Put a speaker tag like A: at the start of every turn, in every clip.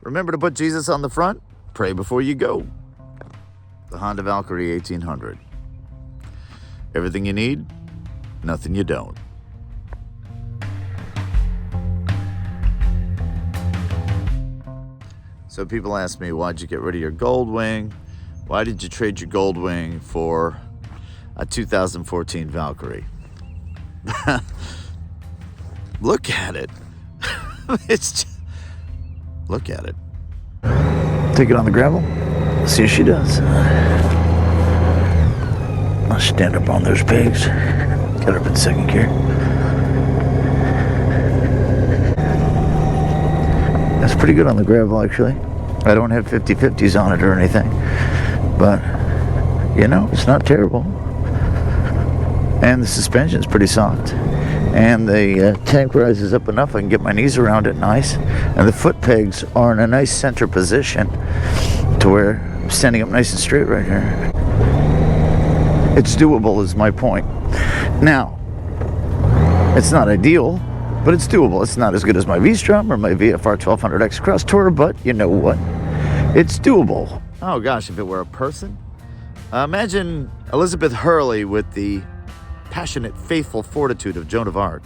A: Remember to put Jesus on the front. Pray before you go. The Honda Valkyrie 1800. Everything you need, nothing you don't. So people ask me, why'd you get rid of your Goldwing? Why did you trade your Goldwing for a 2014 Valkyrie? Look at it. It's just, look at it. Take it on the gravel. See if she does. I'll stand up on those pegs. Get her up in second gear. That's pretty good on the gravel, actually. I don't have 50/50s on it or anything, but you know, it's not terrible. And the suspension's pretty soft. And the tank rises up enough I can get my knees around it nice. And the foot pegs are in a nice center position to where I'm standing up nice and straight right here. It's doable is my point. Now, it's not ideal, but it's doable. It's not as good as my V-Strom or my VFR 1200X Cross Tourer, but you know what? It's doable. Oh gosh, if it were a person? Imagine Elizabeth Hurley with the passionate, faithful fortitude of Joan of Arc.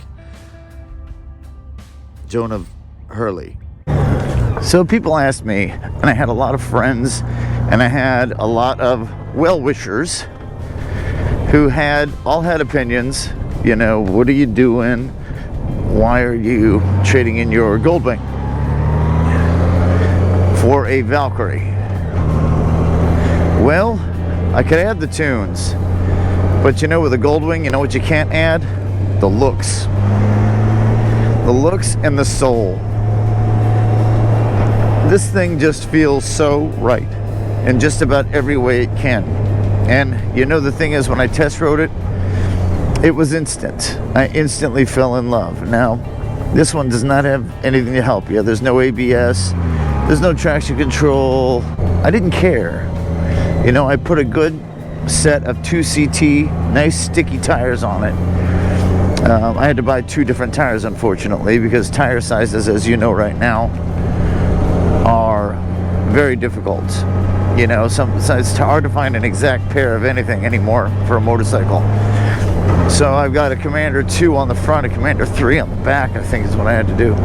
A: Joan of Hurley. So people asked me, and I had a lot of friends, and I had a lot of well-wishers who all had opinions. You know, what are you doing? Why are you trading in your Goldwing for a Valkyrie? Well, I could add the tunes. But you know, with a Goldwing, you know what you can't add? The looks. The looks and the soul. This thing just feels so right in just about every way it can. And you know, the thing is, when I test rode it, it was instant. I instantly fell in love. Now, this one does not have anything to help you. There's no ABS. There's no traction control. I didn't care. You know, I put a good set of 2CT, nice sticky tires on it. I had to buy 2 different tires, unfortunately, because tire sizes, as you know right now, are very difficult. You know, so it's hard to find an exact pair of anything anymore for a motorcycle. So I've got a Commander 2 on the front, a Commander 3 on the back, I think is what I had to do.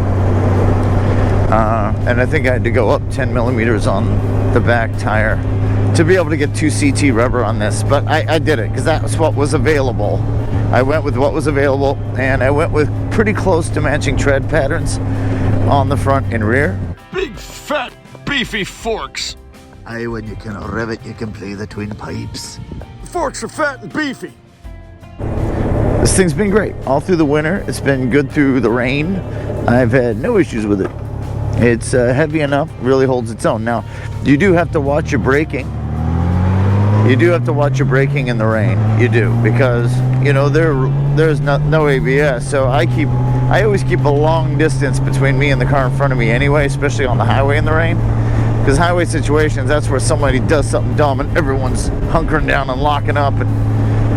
A: And I think I had to go up 10 millimeters on the back tire to be able to get 2CT rubber on this. But I did it because that was what was available. I went with what was available, and I went with pretty close to matching tread patterns on the front and rear.
B: Big, fat, beefy forks.
A: Aye, when you can rev it, you can play the twin pipes.
B: The forks are fat and beefy.
A: This thing's been great all through the winter. It's been good through the rain. I've had no issues with it. It's heavy enough, really holds its own. Now, you do have to watch your braking. You do have to watch your braking in the rain. You do, because you know there's no ABS. So I always keep a long distance between me and the car in front of me anyway, especially on the highway in the rain. Because highway situations, that's where somebody does something dumb and everyone's hunkering down and locking up, and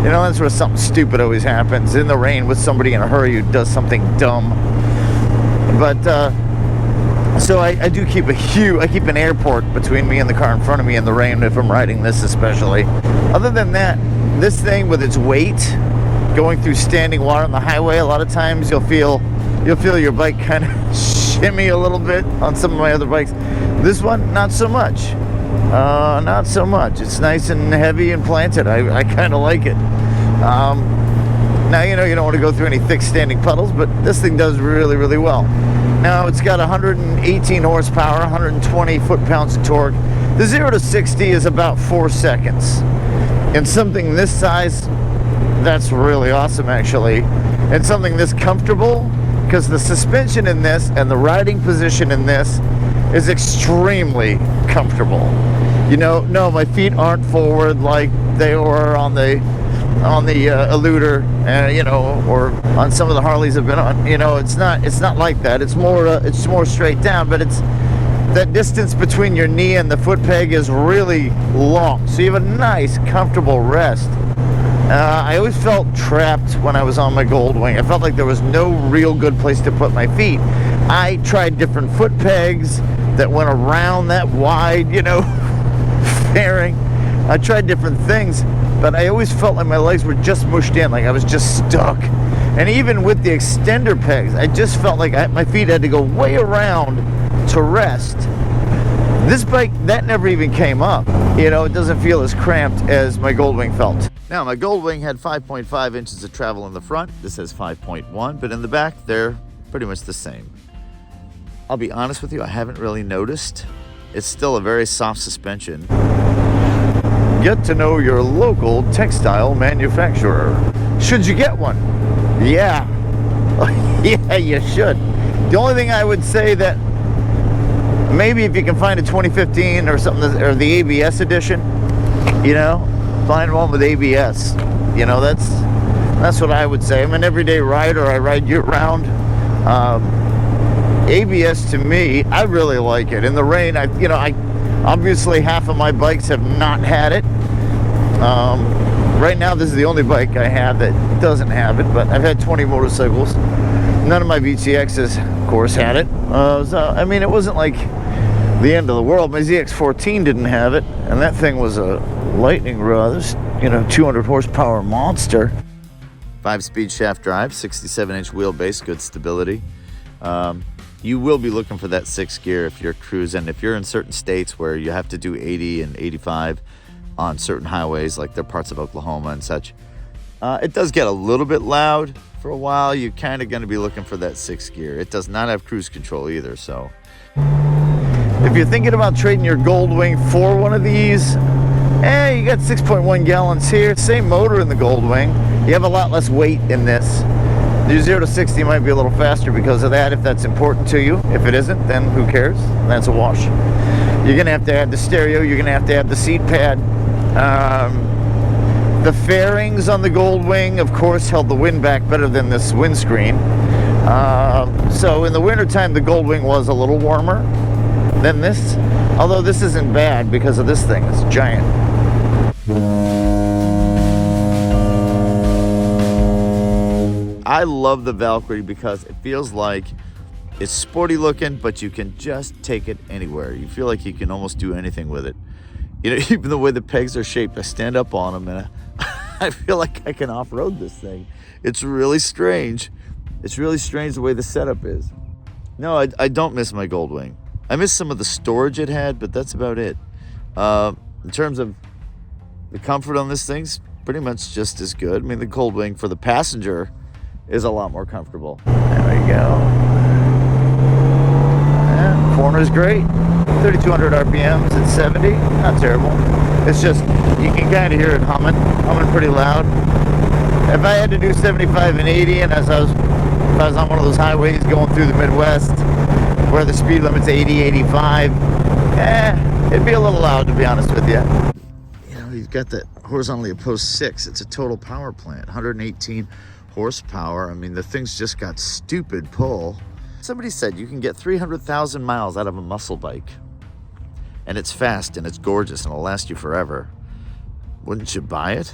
A: you know, that's where something stupid always happens in the rain with somebody in a hurry who does something dumb. But so I do keep I keep an airport between me and the car in front of me in the rain if I'm riding this especially. Other than that, this thing with its weight going through standing water on the highway, a lot of times you'll feel your bike kind of shimmy a little bit on some of my other bikes. This one, not so much. Not so much. It's nice and heavy and planted. I kind of like it. Now, you know, you don't want to go through any thick standing puddles, but this thing does really, really well. Now, it's got 118 horsepower, 120 foot-pounds of torque. The 0 to 60 is about 4 seconds. And something this size, that's really awesome, actually. And something this comfortable, because the suspension in this and the riding position in this is extremely comfortable. You know, no, my feet aren't forward like they were on the Eluder, you know, or on some of the Harleys I've been on. You know, it's not like that. It's more straight down, but it's that distance between your knee and the foot peg is really long, so you have a nice, comfortable rest. I always felt trapped when I was on my Goldwing. I felt like there was no real good place to put my feet. I tried different foot pegs, that went around that wide, you know, fairing. I tried different things, but I always felt like my legs were just mushed in, like I was just stuck. And even with the extender pegs, I just felt like my feet had to go way around to rest. This bike, that never even came up. You know, it doesn't feel as cramped as my Goldwing felt. Now, my Goldwing had 5.5 inches of travel in the front. This has 5.1, but in the back, they're pretty much the same. I'll be honest with you, I haven't really noticed. It's still a very soft suspension. Get to know your local textile manufacturer. Should you get one? Yeah. Yeah, you should. The only thing I would say that maybe if you can find a 2015 or something, or the ABS edition, you know, find one with ABS. You know, that's what I would say. I'm an everyday rider. I ride year-round. ABS to me, I really like it. In the rain, I obviously half of my bikes have not had it. Right now, this is the only bike I have that doesn't have it, but I've had 20 motorcycles. None of my VTXs, of course, had it. So, I mean, it wasn't like the end of the world. My ZX14 didn't have it, and that thing was a lightning rod. This, 200 horsepower monster. 5-speed shaft drive, 67-inch wheelbase, good stability. You will be looking for that 6th gear if you're cruising. If you're in certain states where you have to do 80 and 85 on certain highways, like there are parts of Oklahoma and such, it does get a little bit loud. For a while, you're kind of going to be looking for that 6th gear. It does not have cruise control either, so. If you're thinking about trading your Goldwing for one of these, you got 6.1 gallons here. Same motor in the Goldwing. You have a lot less weight in this. Your 0 to 60 might be a little faster because of that, if that's important to you. If it isn't, then who cares? That's a wash. You're going to have to add the stereo. You're going to have the seat pad. The fairings on the Goldwing, of course, held the wind back better than this windscreen. So in the wintertime, the Goldwing was a little warmer than this. Although this isn't bad because of this thing. It's giant. I love the Valkyrie because it feels like it's sporty looking, but you can just take it anywhere. You feel like you can almost do anything with it. Even the way the pegs are shaped, I stand up on them and I feel like I can off-road this thing. It's really strange. It's really strange the way the setup is. No, I don't miss my Goldwing. I miss some of the storage it had, but that's about it. In terms of the comfort on this thing's pretty much just as good. I mean, the Goldwing for the passenger is a lot more comfortable. There we go. Yeah, corner's great. 3,200 RPMs at 70. Not terrible. It's just, you can kind of hear it humming pretty loud. If I had to do 75 and 80, and if I was on one of those highways going through the Midwest, where the speed limit's 80, 85, it'd be a little loud, to be honest with you. You've got that horizontally opposed 6. It's a total power plant, 118 horsepower. I mean, the thing's just got stupid pull. Somebody said you can get 300,000 miles out of a muscle bike. And it's fast and it's gorgeous and it'll last you forever. Wouldn't you buy it?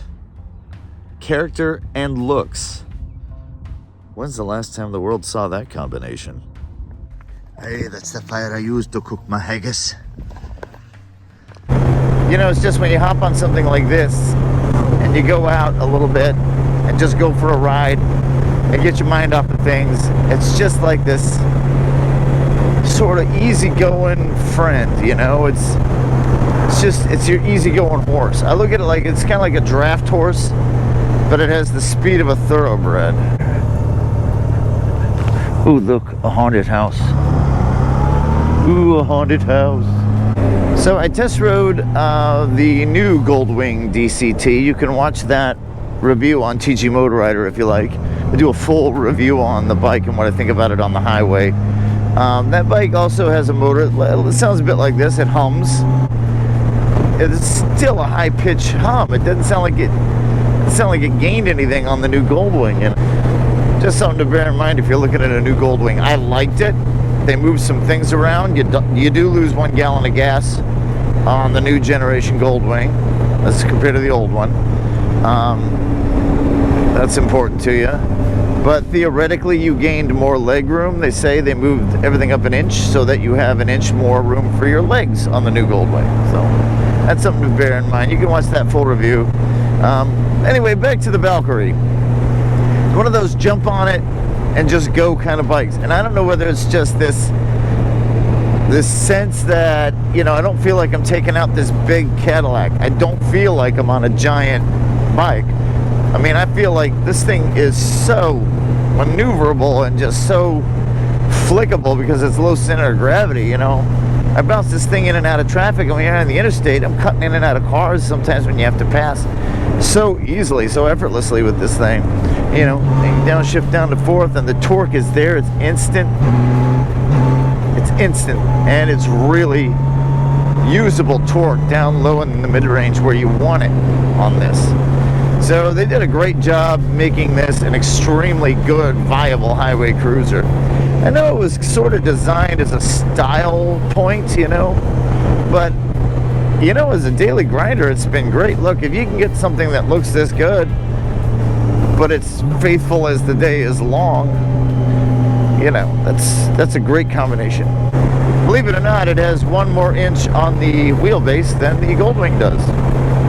A: Character and looks. When's the last time the world saw that combination? Hey, that's the fire I use to cook my haggis. It's just when you hop on something like this and you go out a little bit and just go for a ride and get your mind off of things, it's just like this sort of easygoing friend, it's your easygoing horse. I look at it like it's kind of like a draft horse, but it has the speed of a thoroughbred. Ooh, look, a haunted house. Ooh, a haunted house. So I test rode the new Goldwing DCT. You can watch that review on TG MotoRider if you like. I do a full review on the bike and what I think about it on the highway. That bike also has a motor. It sounds a bit like this. It hums. It's still a high-pitched hum. It doesn't sound like it gained anything on the new Goldwing. Just something to bear in mind if you're looking at a new Goldwing. I liked it. They moved some things around. You do lose 1 gallon of gas on the new generation Goldwing as compared to the old one. That's important to you. But theoretically, you gained more leg room. They say they moved everything up an inch so that you have an inch more room for your legs on the new Goldwing. So that's something to bear in mind. You can watch that full review. Anyway, back to the Valkyrie. One of those jump on it and just go kind of bikes. And I don't know whether it's just this sense that, you know, I don't feel like I'm taking out this big Cadillac. I don't feel like I'm on a giant bike. I mean, I feel like this thing is so maneuverable and just so flickable because it's low center of gravity, you know. I bounce this thing in and out of traffic, and when you're on the interstate, I'm cutting in and out of cars sometimes when you have to pass so easily, so effortlessly with this thing. You know, downshift down to fourth, and the torque is there. It's instant. It's instant, and it's really usable torque down low in the mid-range where you want it on this. So they did a great job making this an extremely good, viable highway cruiser. I know it was sort of designed as a style point, you know, but, you know, as a daily grinder, it's been great. Look, if you can get something that looks this good, but it's faithful as the day is long, you know, that's a great combination. Believe it or not, it has 1 more inch on the wheelbase than the Goldwing does.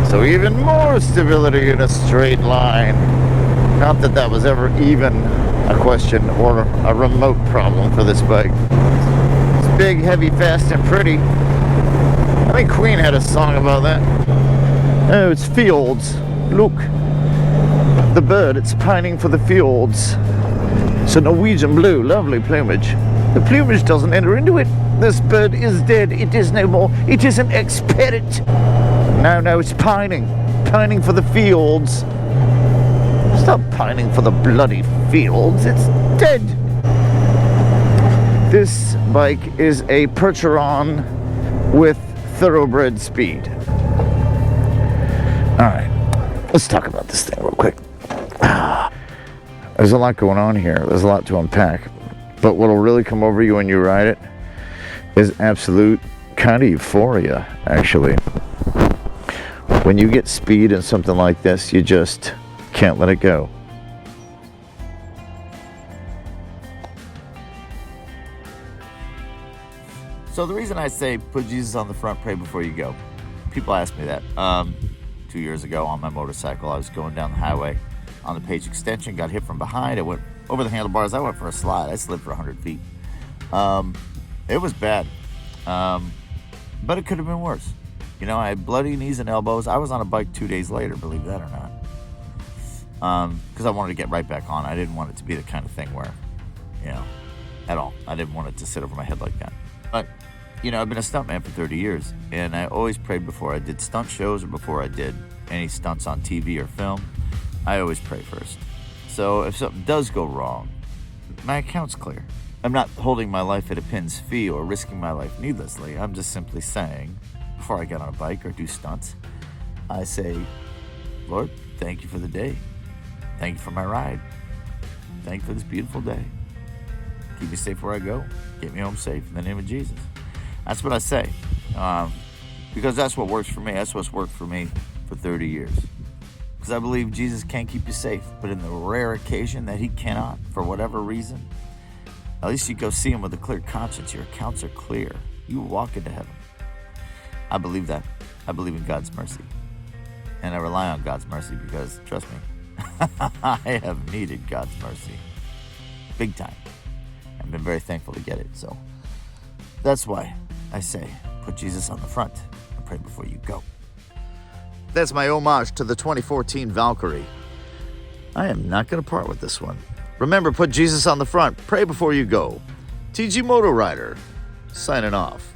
A: So even more stability in a straight line. Not that that was ever even a question or a remote problem for this bike. It's big, heavy, fast, and pretty. I think Queen had a song about that. Oh, it's fields. Look. The bird, it's pining for the fields. It's a Norwegian blue, lovely plumage. The plumage doesn't enter into it. This bird is dead. It is no more. It is an ex-parrot. No, it's pining. Pining for the fields. Stop pining for the bloody fields. It's dead. This bike is a Percheron with thoroughbred speed. Alright, let's talk about this thing real quick. There's a lot going on here. There's a lot to unpack. But what'll really come over you when you ride it is absolute kind of euphoria, actually. When you get speed in something like this, you just can't let it go. So the reason I say put Jesus on the front, pray before you go. People ask me that. 2 years ago on my motorcycle, I was going down the highway on the Page extension, got hit from behind. I went over the handlebars. I went for a slide. I slid for 100 feet. It was bad, but it could have been worse. You know, I had bloody knees and elbows. I was on a bike 2 days later, believe that or not, because I wanted to get right back on. I didn't want it to be the kind of thing where, you know, at all. I didn't want it to sit over my head like that. But, you know, I've been a stuntman for 30 years, and I always prayed before I did stunt shows or before I did any stunts on TV or film. I always pray first. So if something does go wrong, my account's clear. I'm not holding my life at a pin's fee or risking my life needlessly. I'm just simply saying, before I get on a bike or do stunts, I say, Lord, thank you for the day. Thank you for my ride. Thank you for this beautiful day. Keep me safe where I go. Get me home safe in the name of Jesus. That's what I say, because that's what works for me. That's what's worked for me for 30 years. Because I believe Jesus can keep you safe, but in the rare occasion that he cannot, for whatever reason, at least you go see him with a clear conscience. Your accounts are clear. You will walk into heaven. I believe that. I believe in God's mercy. And I rely on God's mercy because, trust me, I have needed God's mercy. Big time. I've been very thankful to get it. So that's why I say, put Jesus on the front and pray before you go. That's my homage to the 2014 Valkyrie. I am not going to part with this one. Remember, put Jesus on the front. Pray before you go. TG MotoRider, signing off.